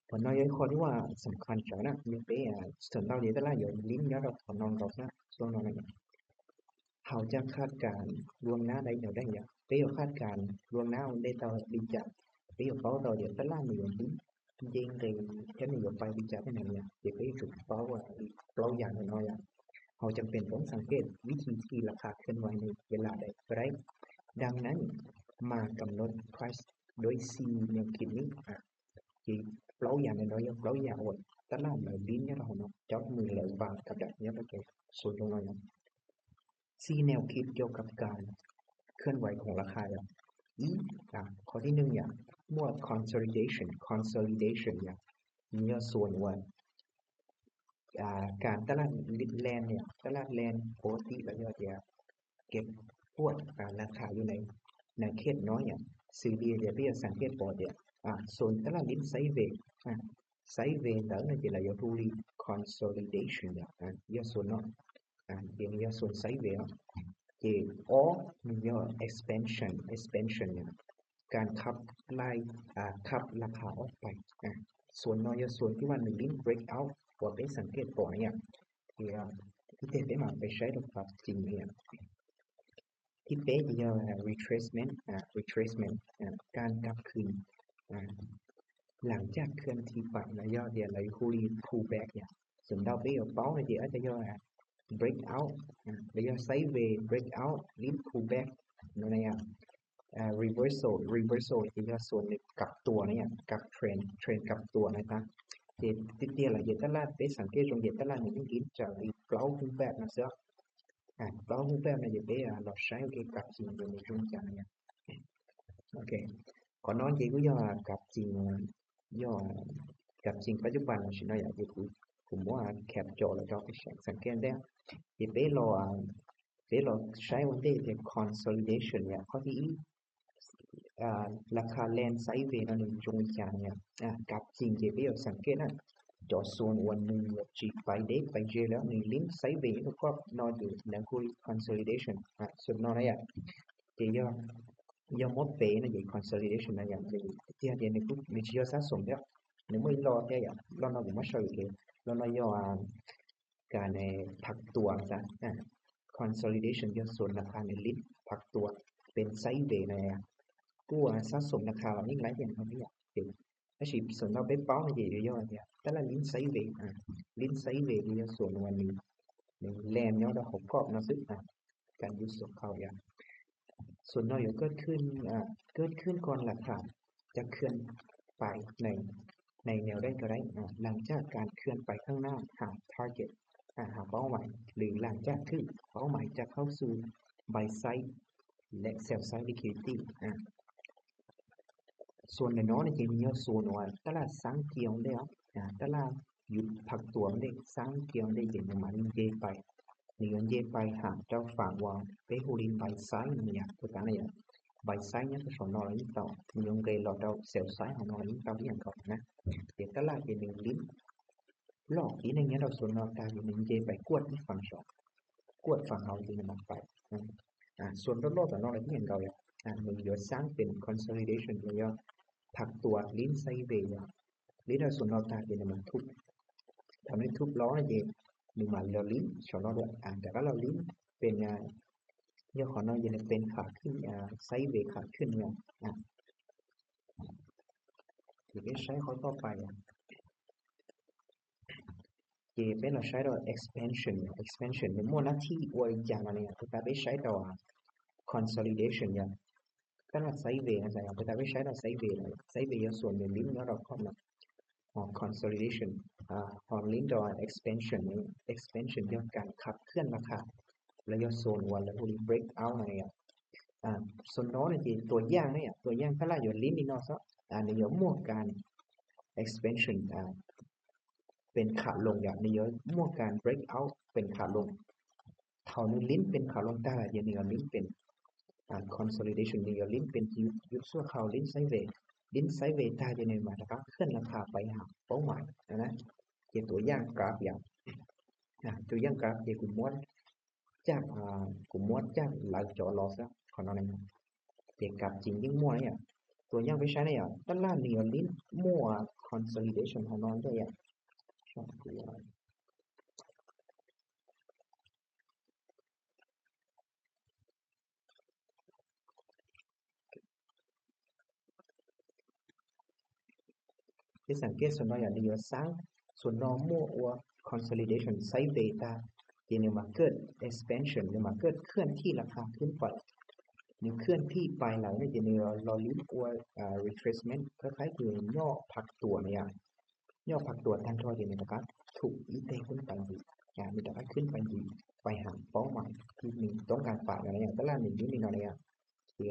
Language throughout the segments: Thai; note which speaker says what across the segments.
Speaker 1: พอน้อยย้อยข้อที่ว่าสำคัญจังนะมีเป้ส่วนเราเดี๋ยวแต่ละอย่างลิ้นยอดเราถอนนอนเรานะช่วงนอนนั้นเขาจะคาดการล่วงหน้าได้เดี๋ยวได้อย่างเป้คาดการล่วงหน้าได้ต่อดีจัดเป้เขาต่อเดี๋ยวแต่ละอย่างลิ้นจริงๆcái nàyไปดีจัดที่ไหนเนี่ยเดี๋ยวเป้ถูกเป้าว่าเป้าอย่างน้อยเขาจำเป็นต้องสังเกตวิธีที่ราคาเคลื่อนไหวในเวลาใดก็ได้ดังนั้นมากำหนด price โดย C แนวคิดนี้thì lâu dài này nói lâu dài rồi tức là lời biến nhớ đâu nó cho người lợi vào tập đặt nhớ cái số trong nàyซีแนวคิดเกี่ยวกับการเคลื่อนไหวของราคาอีข้อที่หนึ่งมั่ว consolidation มีส่วนว่าการตลาดแลนเนี่ยตลาดแลนปกติแล้วจะเก็บพวกราคาอยู่ในเขตน้อยซื้อดีเดี๋ยวพี่สังเกตปอดส่วนตลาดลิ้นไซเวย์đó là chỉ là do thu li consolidation doส่วนเนาะเดี๋ยวส่วนไซเวย์thì or มี expansion การขับไล่ขับราคาออกไปส่วนน้อยส่วนที่ว่าหนึ่งลิ้น break out ว่าเป็นสังเกตปอดที่เต็มไปมาไปใช้กับความจริงที่เป๊ะจะเรียกว่า retracement การกลับคืนหลังจากเคลื่อนที่ไประยะเดียวเราคูรี pullback ส่วนเราเป๊ะเอาเป้าในเดียวอาจจะเรียกว่า break out ระยะ sideways break out ลิ้น pullback นั่นเองreversal ที่จะส่วนหนึ่งกลับตัวเนี่ยกับเทรนกลับตัวนะครับติดเดียวละเยตลาดเป๊ะสังเกตตรงเยตลาดในลิ้นจะรีเปล่า pullback นะเสียbao nhiêu phép này để lọt sáng cái cặp trình của mình trung chẳng nha ok còn nói gì cũng do do cặp trình ปัจจุบันฉันอยากจะผมว่าแคปจอแล้วก็ไปสังเกตได้ที่เป๊ะเราใช้วันเดย์เป็น consolidation เนี่ยข้อที่ราคาแลนไซด์เวย์นั่นเองจงจางเนี่ยกับจริงที่เป๊ะสังเกตนะจอส่วนวันหนึ่งจีไปเด็กไปเจแล้วในลิงก์ไซด์เวย์ก็นอนอยู่ในคุย consolidation ส่วนนอนอะไรที่ย่อมดเป้นะอย่าง consolidation นะอย่างที่เดียนในคุยมีเชื้อสะสมแล้วในเมื่อรอแค่อย่างเราเราไม่ใช่เลยเราเราย่อการในผักตัวซะconsolidation ย่อส่วนราคาในลิงก์ผักตัวเป็นไซด์เวย์นะกู้สะสมราคาเรานี่หลายอย่างเราไม่อยากเป็นchỉส่วนเราไปเป้าในเดียวเนี่ยแต่ละลิ้นไซเวย์ที่จะส่วนวันนี้แลนเนาะเราหกกรอบนะซึ่งการยุส่วนเขาส่วนน้อยเกิดขึ้นก่อนราคาจะเคลื่อนไปในแนวได้ก็ได้หลังจากการเคลื่อนไปข้างหน้าหา target หาเป้าหมายหรือหลังจากที่เป้าหมายจะเข้าสู่ buy side และ sell side liquidityส่วนน้อยในที่นี้ส่วนว่าตลาดสังเกียวได้ตลาดหยุดพักตัวได้สังเกียวได้อย่างมันเยไปนี่มันเยไปหาเจ้าฝั่งว่าไปหูรินใบซ้ายเนี่ยตัวการเนี่ยใบซ้ายเนี่ยก็ส่วนน้อยนิดต่อมีองค์เกลเราเซลล์ซ้ายของน้อยนิดต่ออย่างก่อนนะเดี๋ยวตลาดเป็นหนึ่งลิ้นหลอกที่ในนี้เราส่วนน้อยการเป็นหนึ่งเยไปกวดที่ฝั่งสองกวดฝั่งเราที่มันไปส่วนรอบๆแต่น้อยที่เห็นเรามันเยอะสร้างเป็น consolidation เยอะผักตัวลิ้นไซเวย์ลิ้นเราส่วนเราตาเป็นมันทุบทำให้ทุบล้อนะเย็นหนึ่งมันเราลิ้นชอนเราด้วยแต่ก็เราลิ้นเป็นเรื่องของเราเย็นเป็นขาขึ้นไซเวย์ขาขึ้นเนี่ยที่ได้ใช้เขาต่อไปเจเป็นเราใช้เรา expansion ในโมนาที่อวยอย่างอะไรแต่ไปใช้เรา consolidation อย่างตลาดไซเวย์อะไรแต่ไม่ใช้เราไซเวย์ส่วนหนึ่งลิ้นแล้วเราเข้ามาconsolidation พอลิ้นเรา expansion เรื่องการขับเคลื่อนราคาแล้วโซนวันแล้วพวกนี้ break out อะไรส่วนน้อยจริงตัวอย่างเนี่ยตัวอย่างถ้าเราอยู่ลิ้นนี่เนาะในเยอะมั่วการ expansion เป็นขาลงอย่างนี้เยอะมั่วการ break out เป็นขาลงเท่านี้ลิ้นเป็นขาลงได้อย่างนี้ลิ้นเป็นconsolidation นี่ลิ้นเป็นยุดชั่วคราวลิ้นไซเวย์ตายจะในมานะครับเคลื่อนราคาไปหาเป้าหมายนะเกี่ยวตัวอย่างกราฟอย่างตัวอย่างกราฟเกี่ยวกับมวดจากหลังจอลอสของเราเนี่ยเกี่ยวกับจริงยิ่งมั่วเนี่ยตัวอย่างไปใช้เนี่ยด้านล่างนี่ลิ้นมั่ว consolidation ของน้องได้อย่างชอบตัวที่สังเกตส่วนน้อยอย่างเดียวสร้างส่วนน้องมั่วอัว consolidation ไซส์เบต้าที่ในมาเกิด expansion ในมาเกิดเคลื่อนที่ราคาขึ้นไปในเคลื่อนที่ไปหลังในในเราลิ้นอัวretracement คล้ายๆคือย่อพักตัวเนี่ยย่อพักตัวทางทอดีนะครับถูกอีเตขึ้นไปอยู่มีแต่ขึ้นไปอยู่ไปหาเป้าหมายที่หนึ่งต้องการฝ่ายอะไรอย่างก็ล่าหนึ่งนี้อะไรอย่างที่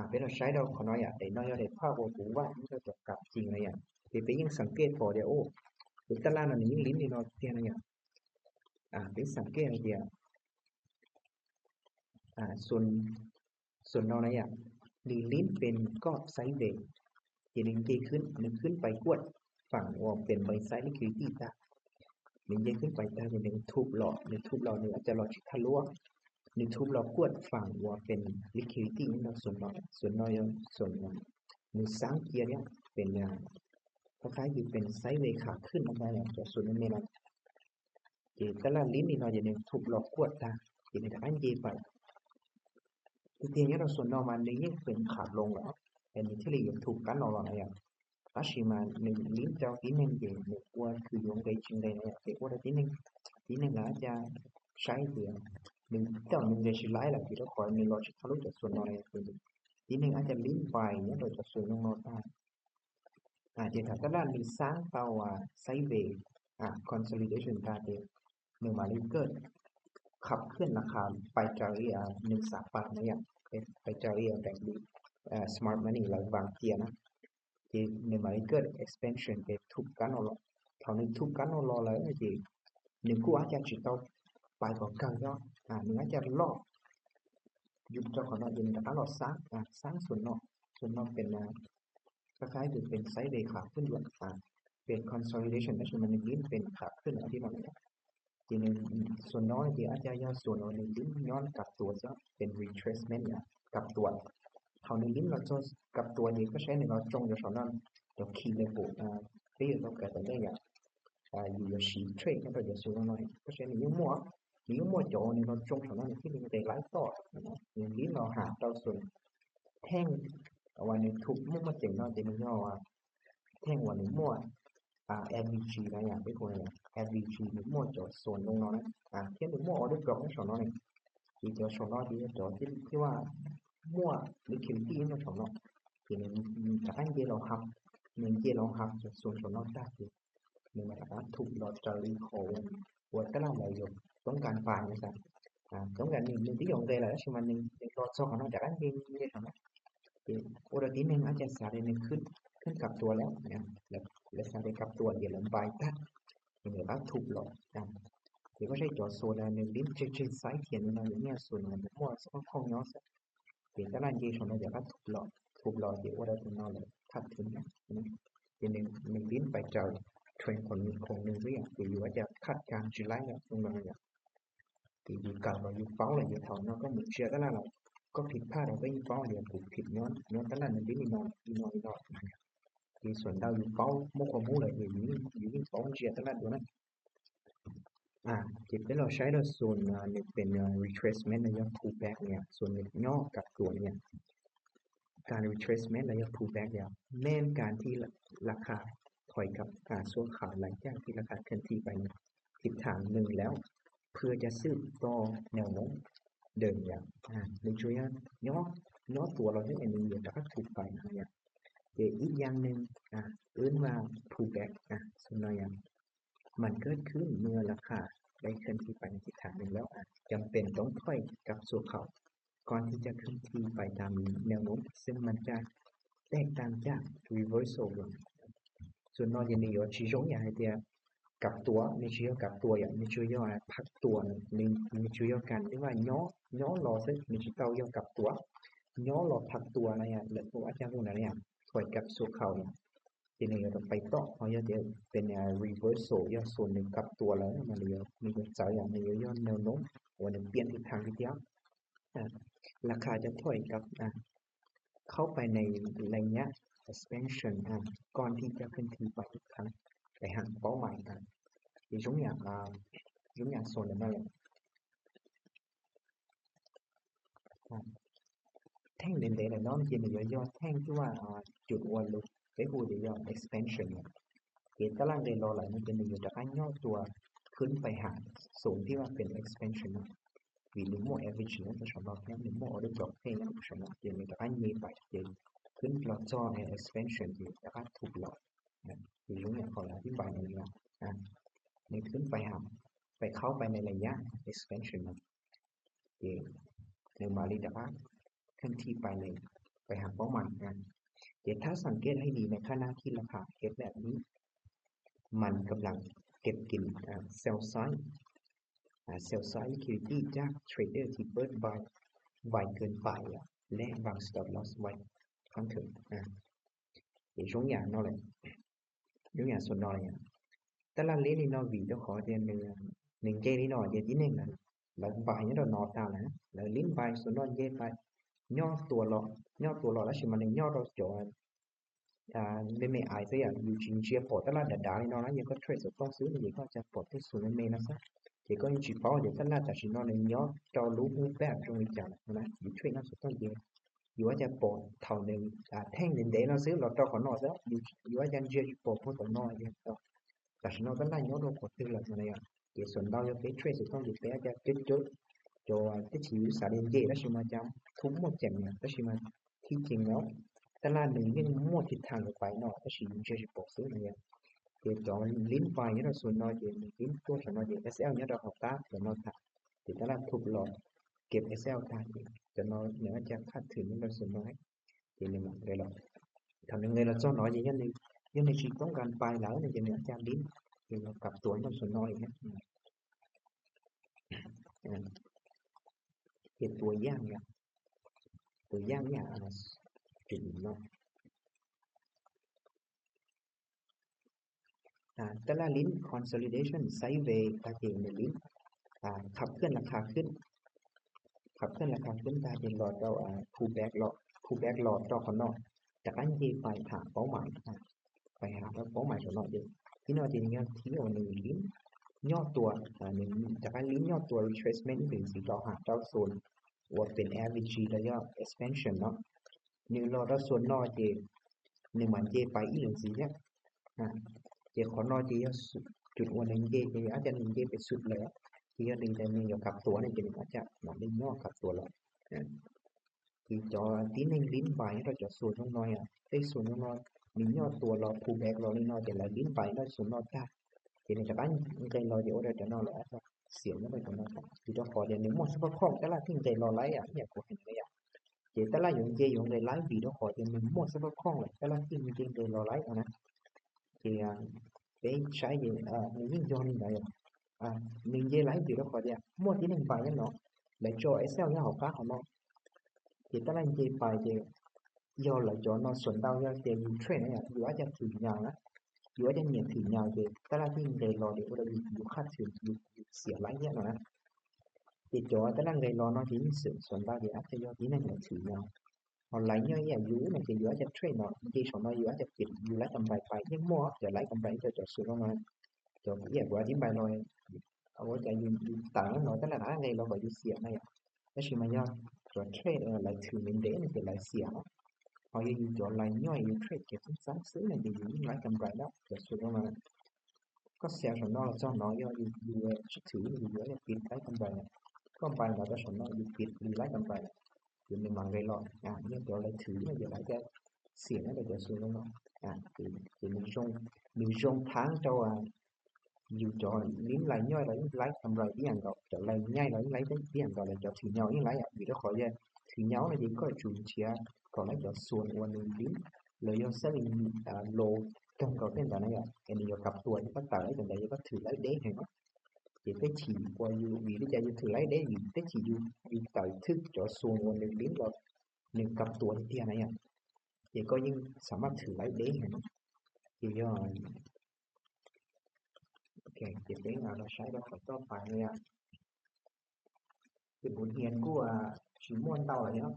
Speaker 1: เป็นเราใช้เราขอน้อยอ่ะแต่น้อยเราภาพว่าผมว่ามันจะกลับจริงอะไรอย่างที่ไปยิ่งสังเกตพอเดียวโอ้หรือตลาดนั้นยิ่งลิ้นในนอเทียนอะไรอย่างเป็นสังเกตอะไรเดียวส่วนเราอะไรอย่างลิ้นเป็นก็ไซด์เวย์ทีนึงเกขึ้นนึงขึ้นไปกวดฝั่งว่าเป็นใบไซด์ลิควิดิตี้นึงเกขึ้นไปแต่นึงทุบหลอดนึงทุบหลอดนึงอาจจะหลอดทะลุนึงทุบหลอดกวดฝั่งว่าเป็นลิควิดิตี้นี่เราส่วนน้อยส่วนนึงสร้างเกียร์เนี่ยเป็นคล้ายๆคือเป็นไซด์เวย์ขาขึ้นอะไรอย่างเงี้ยส่วนนั้นเนี่ยแต่ละลิ้นนี่เราจะนึงทุบหลอดกวดตาทีนี้ถ้าอันเกไปทีนี้เราส่วนนอกมันนึงยิ่งเป็นขาลงแล้วเป็นที่เราถูกกันเราอะไรอย่างAshima mình lý do tí nên về một qua sử dụng cái chuyện này này để qua tí nên là cha sai thì mình cho mình về sự lái là chỉ đó khỏi mình lo sự tháo cho xuân này tí nên anh cha lý vài nhớ rồi cho xuân nó ta thì thật ra là mình sáng tàu say về consolidation ta thì mình mà lý cơ ขับเคลื่อนราคาไปจาก138เนี่ยไปจากแบบนี้smart money หรือบางเทียนะที่ในมาเกิด expansion ไปทุกกันเอาละเท่านี้ทุกกันเอาละเลยที่หนึ่งกูอาจจะจิตเอาไปก่อนกันก็หนึ่งอาจจะลอกยุบเจ้าของเราเองแต่ถ้าเราสร้างส่วนนอกเป็นคล้ายๆเป็นไซด์เวย์ขาขึ้นด้วยเป็น consolidation แต่ส่วนมันยิ่งเป็นขาขึ้นที่เราทีนึงส่วนน้อยที่อาจจะย่อส่วนน้อยลิ้นย้อนกลับตัวซะเป็น retracement กลับตัวเท่านี้ลิ้นเราจะกลับตัวนี้ก็ใช้ในเราจงอยู่ส่วนนั้นเดี๋ยวคีย์เลยปุ๊บที่เราเกิดแต่ได้อยู่ชีเทรดก็จะส่วนน้อยก็ใช้ในยุ่งมั่วโจในเราจงส่วนนั้นที่มันได้หลายต่ออย่างลิ้นเราหาเราส่วนแท่งวันนี้ทุกมั่วเจ๋งเนาะจะมันย่อว่าแท่งวันนี้มั่วAVG นะอย่างที่คนเนี่ย AVG หรือมั่วจอดส่วนตรงนั้นเทียบกับมั่วออเดอร์บล็อกในส่วนนั้นเนี่ยที่จะส่วนน้อยที่จะจอดที่ว่ามั่ว liquidity ในส่วนนั้นที่นึงจากนั้นเจเราหับจะส่วนน้อยได้ที่นึงมาถูกเราจะรีคอร์ว่าก็ล่าอะไรอยู่ต้องการฝ่ายนะครับต้องการหนึ่งที่ยงเลยแหละใช่ไหมหนึ่งรอดซอกของเราจากนั้นเองนี่ทำไมที่โอ้เดี๋ยวนี้หนึ่งอาจจะสายหนึ่งขึ้นกับตัวแล้วนะและสารกับตัวเดี๋ยวลงไปตัดเหนือว่าถูกหลอกกันthì có thể cho số là nếu đến trên site thì nó là những số là một mua sẽ không nhỏ sẽ thì cái là gì trong đóจะถูกหลอกthì ở đây thì nó là thật thứ nhất thì mình đến phải chờ trainของหนึ่งเรื่องthìว่าจะคาดการณ์จุดไล่ตรงนั้นเนี่ยthì dù cần và dù pháo là dự thầu nó có một chia đó là cóผิดพลาดเราก็ยิ่งฟ้องเดี๋ยวถูกผิดย้อนตั้งแต่มันดิ้นนอนที่ส่วนดาวอยู่เป้ามุกของมุกเลยอยู่เป้าเชียร์ตั้งแต่ตัวนั้นที่เป็นเราใช้เราส่วนเป็น retracement ระยะ pullback เนี่ยส่วนย่อกับตัวเนี่ยการ retracement ระยะ pullback เนี่ยแม้การที่ราคาถอยกับการส่วนขาหลังจากที่ราคาเคลื่อนที่ไปทิศทางหนึ่งแล้วเพื่อจะซื้อต่อแนวโน้มเดิมอย่างในช่วงย่อตัวเราเนี่ยอันนี้เดี๋ยวจะถูกไปเนี่ยอีกอย่างหนึ่งว่า pullback ส่วนอย่างมันเกิดขึ้นเมื่อราคาได้เคลื่อนที่ไปในทิศทางหนึ่งแล้วจำเป็นต้องถอยกับสู่เขาก่อนที่จะเคลื่อนที่ไปตามแนวโน้มซึ่งมันจะแตกต่างจาก reversal ส่วนนอกจากนี้ก็ชี้ชงอย่างไรเดียกับตัวมีชื่อกับตัวอย่างมีชื่อย่อพักตัวมีชื่อย่อกันที่ว่าย่อรอซึ่งมีชื่อเก่าย่อกับตัวย่อรอพักตัวอะไรหรือว่าอาจารย์พวกนั้นถอยกับสู่เขาทีนี้เราไปต่อเขาจะเป็น reversal ย่อส่วนหนึ่งกับตัวแล้วมันเรียกมีใจอย่างนี้ย่อแนวโน้มวันนึงเปลี่ยนทิศทางทีเดียวราคาจะถอยกับ เข้าไปในระยะ expansion ก่อนที่จะขึ้นที่ไปอีกครั้งไปหาเป้าหมายกันยกอย่างส่วนนั้นเลยแท่งเด่นๆแล้วเนาะมันจะมีย่อๆแท่งที่ว่าจุดอวนลุกไปพูดย่อ expansion เนี่ยตารางเดนรอหลายมันจะมีอยู่จากการย่อตัวขึ้นไปหาสูงที่ว่าเป็น expansion minimo average นะจะสำหรับแค่ minimo order block ให้นะสำหรับเดี๋ยวมีจากการมีไปเดี๋ยวขึ้นหลอดจอ expansion ที่จากการถูกหลอดนะอยู่ตรงนี้ขออธิบายหน่อยนะนี่ขึ้นไปหาไปเข้าไปในระยะ expansion นะเดี๋ยวในมาลีดาขึ้นที่ไปเลยไปหาเป้าหมายกันเดี๋ยวถ้าสังเกตให้ดีในขณะที่ราคาเก็บแบบนี้มันกำลังเก็บกินsell side sell side liquidity จากเทรดเดอร์ที่เปิดไว้เกินไปและวาง stop loss ไว้ข้างถึงเดี๋ยวช่วงอย่างเนาะเลยยกอย่างส่วนน้อยแต่ละเลนี่เนาะวีเจ้าขอเดือน1เจนี่เนาะเดือนที่1นะแล้วบายเนี่ยเรานอตาแล้วแล้วลิ้นบายส่วนน้อยเจไปย่อตัวรอแล้วสิมันย่อเราจ่อไม่อายซะอย่างอยู่จริงเชียร์ปอดตลาดดาๆเนาะนะยังก็เทรดสต้องซื้อนี่ก็จะปอดที่สูงไม่นะซะเดี๋ยวก็จิเป้าเดี๋ยวตลาดแต่สิเนาะเนี่ยย่อจอรู้แบบตรงนี้จังนะอยู่เทรดน่าสต้องเยอะอยู่ว่าจะปอดเท่านึงแท่งเด่นๆเราซื้อเราต่อขอนอซะอยู่ว่าจะเจอปอดพวกตัวน้อยเนี่ยแต่สิเนาะตลาดย่อเราปอดตึ้งแล้วเนี่ยเดี๋ยวส่วนเราจะไปเทรดสต้องอยู่แต่จะจุดcho cái chỉ xả đến dễ đó mà chăm thúng một chèn này đó màที่จริงแล้วตลาดนึงยังมั่วทิศทางไปเนาะก็สิจะสิบอกซื้อเนี่ยเดี๋ยวจอลิ้นไปเนี่ยเราส่วนน้อยเดี๋ยวลิ้นตัวส่วนน้อยเดี๋ยว SL เนี่ยเราตาเดี๋ยวเนาะเดี๋ยวตลาดถูกหลอกเก็บ SL ตาจะน้อยเนี่ยจะคาดถึงเราส่วนน้อยเดี๋ยวมันเลยเราทำยังไงเราจ้อน้อยอย่างนี้ยังในชีต้องการไปแล้วเนี่ยจะเนี่ยจะลิ้นเดี๋ยวกลับตัวมันส่วนน้อยเนี่ยเป็นตัวอย่างเนี่ยจุดเนาะแต่ละลิ้น consolidation sideways ตาเจนในลิ้นขับเคลื่อนราคาขึ้นตาเจนรอดเราpullback รอดต่อข้างนอกจากนั้นที่ไปหาเป้าหมายไปหาเป้าหมายของเราเองที่นอกจากนี้ที่เอาในลิ้นย่อตัวจากการลิ้นย่อตัว retracement ถึงสิเราหาเจ้าโซนว่าเป็น average ระยะ expansion เนาะนี่เราส่วนน้อยเจนี่มันเจไปอีหรือสิเนี่ยเจขอน้อยเจจุดวันนึงเจอาจจะ1เจไปสุดแล้วที่จะดึงแต่มีอยู่กับตัวนี่เจอาจจะมันได้ย่อกับตัวแล้วที่จอที่นึงลิ้นไปเราจะส่วนน้อยได้ส่วนน้อยมีย่อตัวเรา pullback เรานี่น้อยแต่ละลิ้นไปเราส่วนน้อยได้ทีนี้จะบ้านใจเราเดี๋ยวเราจะนอนแล้วเสียงไม่ตรงนั้นที่จะขอเดี๋ยวนี้หมดสภาพคล่องแต่ละที่ใจรอไล่อยากกูเห็นเลยเจแต่ละอยู่ในไลฟ์วีดีโอขอเดี๋ยวนี้หมดสภาพคล่องเลยแต่ละที่จริงๆเลยรอไล่นะเจไปใช้ยิ่งย้อนนี่ได้mình dây lái video khỏi đi mua tí nên phải nó để cho Excel nó học khác nó thì ta lên dây phải thì do là cho nó xuân đau ra thì train này vừa cho thử nhau á vừa cho nhận thử nhau thì ta là tin để lo để có được khác thử xỉa lái nhé nó thì cho ta là người lo nó chỉ sự xuân đau thì áp cho do tí nên nhận thử nhau còn lấy nhau như dưới này thì vừa cho train nó thì sau nó vừa cho việc vừa lấy cầm bài phải nhưng mua giờ lấy cầm bài cho sự nó mà cho cái vừa đi bài rồiเอาใจยืนต่างเนาะแต่ละร้านไงเราก็อยู่เสียนะแล้วชิมาย่อตัวเทรดหลายถือมันเด้นี่เป็นหลายเสียเนาะพออยู่จอหลายย่อยอยู่เทรดเก็บซ้ำซื้อเนี่ยอยู่หลายกำไรแล้วจะสุดออกมาก็เสียส่วนน้อยจ้อน้อยย่ออยู่ถืออยู่เยอะเนี่ยปิดหลายกำไรก็ไปเราก็ส่วนน้อยอยู่ปิดหลายกำไรอยู่ในมังเลยหรอกเนี่ยจอหลายถือเนี่ยอยู่หลายจะเสียนั่นจะสุดออกมาคือมีช่วงtháng cho dù cho miếng lại nhoi lại lấy cầm lại cái hàng gọi trở lại nhai lại lấy cái hàng gọi là cho thử nhau những lấy vì nó khỏi ra thử nhau là gì có chủ chia còn lấy cho xuồng quan đường tím lợi do sẽ lô trong cầu tên này cái này cặp tuổi các tờ lấy gần đây có thử lấy đế hay không thì cái chỉ qua dù vì nó cho thử lấy đế vì cái chỉ dù tờ thức cho xuồng quan đường tím rồi nhưng cặp tuổi thì này thì có những sản phẩm thử lấy đế hay không thì do okay เก็บไว้เราใช้แล้วต่อไปเนี่ยเป็นบทเรียนกูว่าสิม่วนเต่าอะไรเนาะ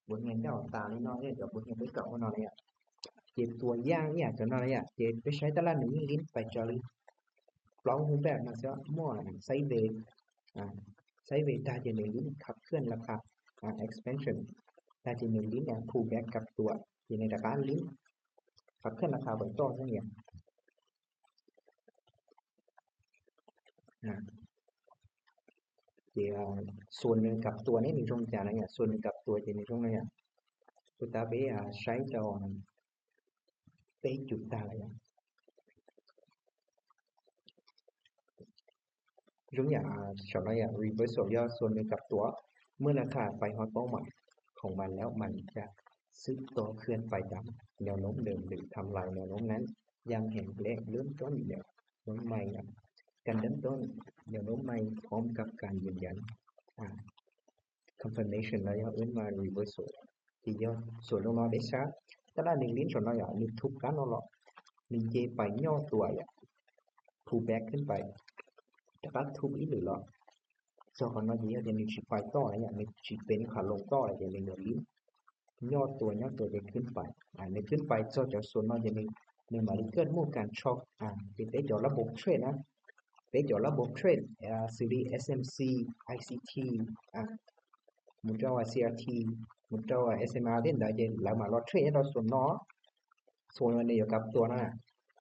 Speaker 1: บทเรียนเจ้าตานี่น้อยเนี่ยบทเรียนไปเก่าเนาะเนี่ยเจ็บตัวอย่างเนี่ยจะน้อยเนี่ยเจ็บไปใช้ตลาดหนึ่งลิ้นไปจอลิปลองหูแบบนะเสียมั่วไซเวไซเวตาจะในลิ้นขับเคลื่อนราคาexpansion ตาจะในลิ้นเนี่ย pull back กับตัวอยู่ในตะการลิ้นขับเคลื่อนราคาบนต้นนั่นเนี่ยส่วนหนึ่งกับตัวนี้ในช่วงจานะเนี่ยส่วนหนึ่งกับตัวจะในช่วงนี้พุทธะเบใช้จอไปจุดตาอะไรยกอย่างฉะนั้นreversal ย่อส่วนหนึ่งกับตัวเมื่อราคาไปฮอตเป้าหมายของมันแล้วมันจะซึกตัวเคลื่อนไปตามแนวโน้มเดิมหรือทำลายแนวโน้มนั้นอย่างแห่งแรกเริ่มต้นแนวโน้มใหม่การเริ่มต้นแนวโน้มใหม่พร้อมกับการยืนยันconfirmation แล้วย่อมา reversal ที่ย่อส่วนลงมาได้ช้าตลาด1ลิ้นส่วนน้อยมีทุกการเนาะมีเจไปย่อตัวpull back ขึ้นไปแต่ก็ทุบอีหรือหรอส่วนน้อยที่จะมีชิไปต่อเนี่ยมีชิเป็นขาลงต่อจะมีลิ้นย่อตัวจะขึ้นไปในขึ้นไปจะส่วนน้อยจะมีมาเกิดมู่การช็อคเป็นจอระบบเทรดนะเป็นจอระบบเทรดซีรีส์ SMC ICT มุนเจ้าว่า CRT มุนเจ้าว่า SMR เล่นได้แล้วมารอเทรดเราส่วนน้อยส่วนมันอยู่กับตัวนั้น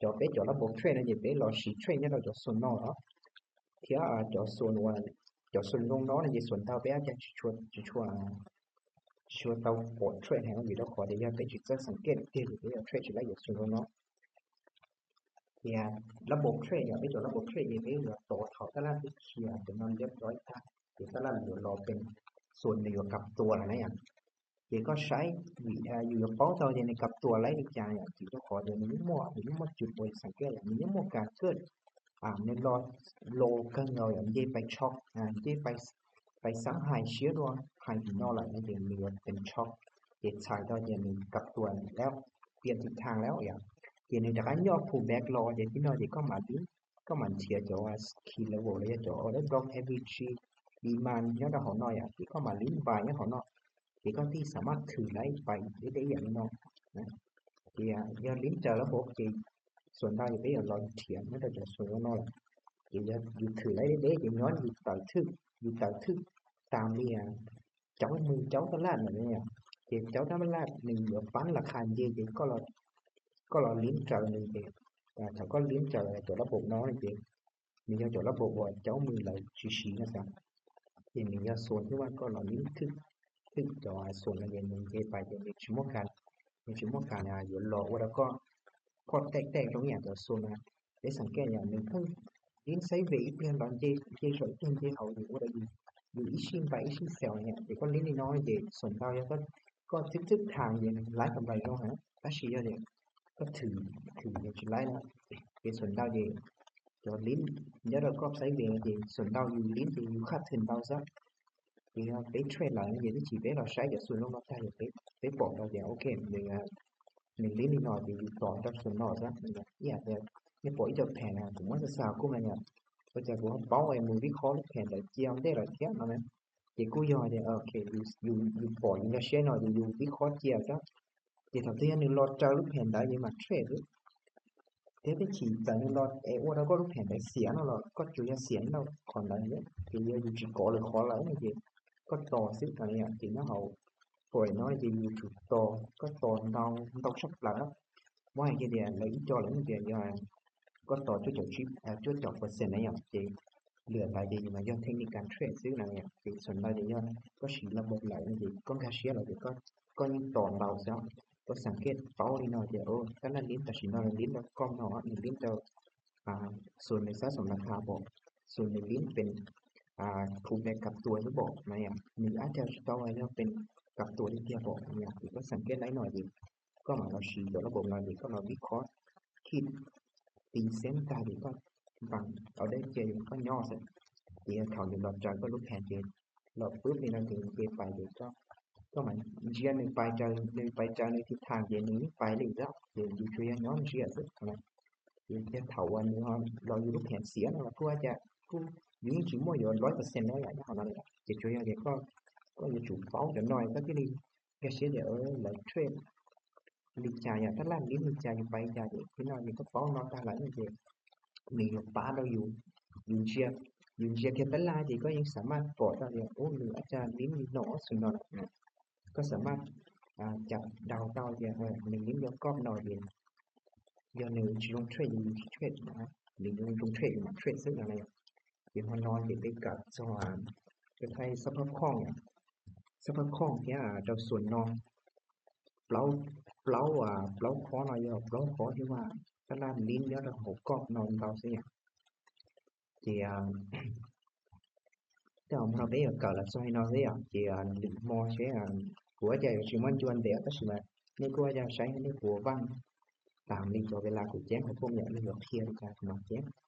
Speaker 1: จอเป็นจอระบบเทรดนะจะเป็นรอชีเทรดเนี่ยเราจะส่วนน้อยเที่ยจอส่วนว่าจอส่วนลงน้อยจะส่วนเท่าไปจะช่วยเตาปวดเทรดให้มันอยู่แล้วขอได้ยอดไปจุดสังเกตที่หรือเทรดได้อยู่ส่วนน้อยเนี่ยระบบเทรดไปจอระบบเทรดไปเหลือต่อเท่าตลาดที่เคลียร์จนมันเรียบร้อยค่ะเดี๋ยวตลาดเหลือรอเป็นส่วนอยู่กับตัวอะไรอย่างเดี๋ยวก็ใช้อยู่กับเป้าตัวในกับตัวอะไรอีกอย่างที่ต้องขอเดี๋ยวนี้มั่วจุดบริสังเกตอย่างนี้มั่วการเกิดในรอโลกันเราอย่างเย่ไปช็อคเย่ไปสังหายเชื้อด้วยหายนอหลายในเดือนมีเป็นช็อคเจ็ดสายตัวเย็นกับตัวแล้วเปลี่ยนทิศทางแล้วอย่างเย็นในจากนั้นย่อ pull back รอเย็นที่น้อยก็มาดิ้นก็มันเชียร์จอ key level เลยจอแล้ว block average ดีมันย่อดของน้อยที่ก็มาลิ้นบายของน้อยที่ก็ที่สามารถถือไล่ไปได้อย่างน้อยนะที่ย่อลิ้นเจอระบบที่ส่วนได้ไปรอเถียงไม่ได้จะส่วนน้อยที่จะอยู่ถือไล่ได้อย่างน้อยอยู่ต่อทึกตามนี่เจ้ามือเจ้าตลาดแบบนี้ที่เจ้าตลาด1เดี๋ยวฟันราคาเยอะก็รอลิ้นเจอนึงเองถ้าก็ลิ้นเจอตัวระบบน้อยจริงมีตัวระบบว่าเจ้ามือเราชี้ๆนะครับอย่างนี้ส่วนที่ว่าก็รอลิ้นทึกจอส่วนละเอียดนึงไปในชั่วโมงการอยู่รอว่าแล้วก็พอแตกๆตรงนี้จะส่วนนะได้สังเกตอย่างนึงคือลิ้นไซด์เวย์เปลี่ยนตอนเจสวยเจเขาอยู่ว่าอยู่อีชินไปอีชินเซลเนี่ยเดี๋ยวก็ลิ้นน้อยเจส่วนเราก็ทึกทางอย่างไล่กำไรเนาะฮะถ้าชี้เนี่ยก็ถือจะไล่แล้วเป็นส่วนดาวเจจอลิ้นเดี๋ยวเราก็ไซด์เวย์เจส่วนดาวอยู่ลิ้นจะอยู่ค่าถึงดาวซะthì cái trade lại như thế chỉ biết là sai cho xuân nó thay được cái bỏ ra thì ok mình lý đi nói thì tỏ cho xuân nó ra yeah cái bỏ cho thẻ này cũng có sao cũng là nhỉ bây giờ cũng báo em muốn biết khó thẻ để chiêu đây là thế mà này thì cô giờ thì ok you bỏ những cái share nào thì you biết khó chiêu đó thì thằng thứ nhất lọt trao lúc hẹn đấy nhưng mà trade thế thì chỉ tại nên lọt ô đó có lúc hẹn đấy xỉa nó là có chủ yếu xỉa đâu còn đấy thì you chỉ có được khó lấy như vậy có to xíu cái này thì nó hậu rồi nói gì chủ to có to đau sắp lại đó ngoài cái này lấy cho lấy cái này có to chút chip chút chọc percent này thì lừa lại gì mà do technical trade xíu này thìส่วนlại thì do có chỉ là một lại gì có cả share là có những to đau sao cóสังเกตเป้านี่เนาะเดี๋ยวถ้านั้นลิ้นแต่สิน้อยลิ้นแล้วกล้องเนาะลิ้นจะส่วนในสะสมราคาบอกส่วนในลิ้นเป็นถูกแบกกับตัวที่บอกนะมีอาจจะต้องไว้แล้วเป็นกับตัวที่เทียบบอกเนี่ยก็สังเกตได้หน่อยดีก็มาเราชี้ตัวระบบเราดีก็มาวิเคราะห์คิดตีเส้นตาดีก็ฟังเอาได้เจอก็ย่อเสร็จเดี๋ยวเขาอยู่หลอดจอยก็ลุกแทนเจหลอดปุ๊บนี่เราถึงเจไปเดี๋ยวก็มันเจียนึงไปเจอในทิศทางเจนี้ไปเลยแล้วเดี๋ยวอยู่ช่วยย้อนเชียร์สุดนะเดี๋ยวจะเถาวันนี้เราอยู่ลุกแทนเสียนะเพื่อจะnhững chỉ mua 100% đó lại nó là chỉ cho nên có những chủ pháo để nói các cái đi cái sẽ để là trade lịch trà ya ta lan đến lịch tràไปya để thế nào thì có phó nó ta lại như vậy mìnhป้าเราอยู่เชียแค่ตลาดที่ก็ยังสามารถปลอดได้โอ้หรืออาจารย์ลิ้นมีหนอสุนทรนะก็สามารถจับดาวเต้าเนี่ยmìnhลิ้นยกกอบหน่อยเดียวgiờ nếu chỉ lông trade thì tradeนะmình lông trade mà trade ซึ่งอะไรที่มันนอนเห็นได้กับสว่างจะให้สภาพคล่องสภาพคล่องเนี่ยเจ้าส่วนนอนเปล่าเปล่าขอหน่อยเปล่าขอที่ว่าตลาดลิ้นเดี๋ยวเราหกกอบนอนเตาสิthì trong hôm đấy ở là xoay nó thế thì định mò sẽ của chạy chỉ muốn chuan để tất cả nên qua ra sáng nên của văn tạm đi cho cái là của chén của phong nhận được kia cả nó chén